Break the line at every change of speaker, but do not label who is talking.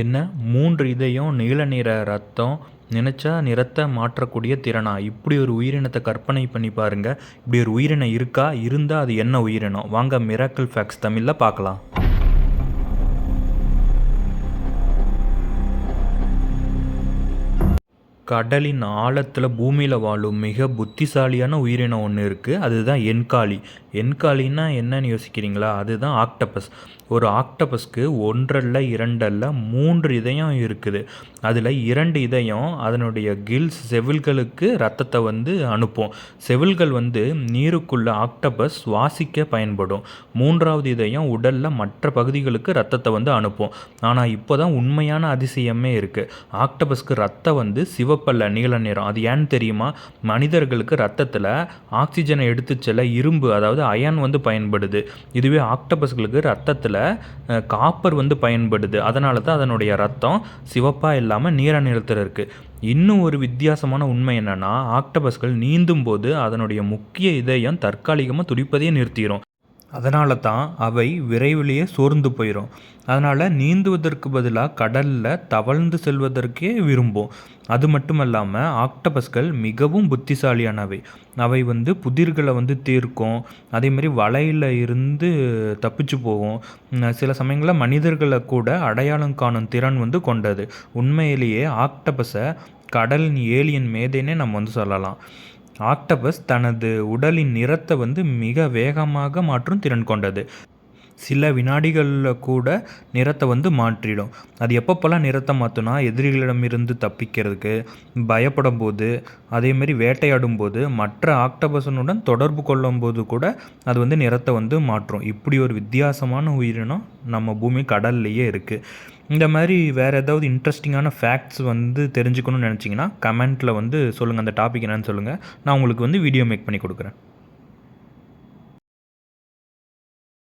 என்ன 3 இதயம், நீல நிற ரத்தம், நினைச்சா நிறத்தை மாற்றக்கூடிய திறனா? இப்படி ஒரு உயிரினத்தை கற்பனை பண்ணி பாருங்க. இப்படி ஒரு உயிரினம் இருக்கா? இருந்தா அது என்ன உயிரினம்? வாங்க மிராக்கிள் ஃபேக்ட்ஸ் தமிழ்ல பார்க்கலாம். கடலின் ஆழத்தில் பூமியில் வாழும் மிக புத்திசாலியான உயிரினம் ஒன்று இருக்குது. அதுதான் என்காலி. என்காலின்னா என்னன்னு யோசிக்கிறீங்களா? அதுதான் ஆக்டபஸ். ஒரு ஆக்டபஸ்க்கு 1 அல்ல 2 அல்ல 3 இதயம் இருக்குது. அதில் 2 இதயம் அதனுடைய கில்ஸ் செவில்களுக்கு ரத்தத்தை அனுப்பும். செவில்கள் நீருக்குள்ள ஆக்டபஸ் சுவாசிக்க பயன்படும். 3வது இதயம் உடலில் மற்ற பகுதிகளுக்கு ரத்தத்தை அனுப்பும். ஆனால் இப்போ தான் உண்மையான அதிசயமே இருக்குது. ஆக்டபஸ்க்கு ரத்தம் சிவப்பல்ல, நீல நிறம். அது ஏன்னு தெரியுமா? மனிதர்களுக்கு ரத்தத்தில் ஆக்சிஜனை எடுத்து செல்ல இரும்பு, அதாவது அயன் பயன்படுது. இதுவே ஆக்டபஸ்களுக்கு ரத்தத்தில் காப்பர் பயன்படுது. அதனால தான் அதனுடைய ரத்தம் சிவப்பாக இல்லாமல் நீல நிறத்தில் இருக்குது. இன்னும் ஒரு வித்தியாசமான உண்மை என்னென்னா, ஆக்டபஸ்கள் நீந்தும் போது அதனுடைய முக்கிய இதயம் தற்காலிகமாக துடிப்பதையே நிறுத்திடும். அதனால தான் அவை விரைவிலேயே சோர்ந்து போயிடும். அதனால் நீந்துவதற்கு பதிலாக கடலில் தவழ்ந்து செல்வதற்கே விரும்பும். அது மட்டும் இல்லாமல் ஆக்டபஸ்கள் மிகவும் புத்திசாலியானவை. அவை புதிர்களை தீர்க்கும். அதேமாதிரி வலையில் இருந்து தப்பிச்சு போகும். சில சமயங்களில் மனிதர்களை கூட அடையாளம் காணும் திறன் கொண்டது. உண்மையிலேயே ஆக்டபஸை கடலின் ஏலியன் மேதைனே நம்ம சொல்லலாம். ஆக்டபஸ் தனது உடலின் நிறத்தை மிக வேகமாக மாற்றும் திறன் கொண்டது. சில வினாடிகளில் கூட நிறத்தை மாற்றிடும். அது எப்பப்போல்லாம் நிறத்தை மாற்றுனா, எதிரிகளிடமிருந்து தப்பிக்கிறதுக்கு, பயப்படும் போது, அதேமாரி வேட்டையாடும் போது, மற்ற ஆக்டபஸனுடன் தொடர்பு கொள்ளும் போது கூட அது நிறத்தை மாற்றும். இப்படி ஒரு வித்தியாசமான உயிரினம் நம்ம பூமி கடல்லையே இருக்குது. இந்த மாதிரி வேறு ஏதாவது இன்ட்ரெஸ்டிங்கான ஃபேக்ட்ஸ் தெரிஞ்சுக்கணும்னு நினச்சிங்கன்னா கமெண்ட்டில் சொல்லுங்கள். அந்த டாபிக் என்னன்னு சொல்லுங்கள். நான் உங்களுக்கு வீடியோ மேக் பண்ணி கொடுக்குறேன்.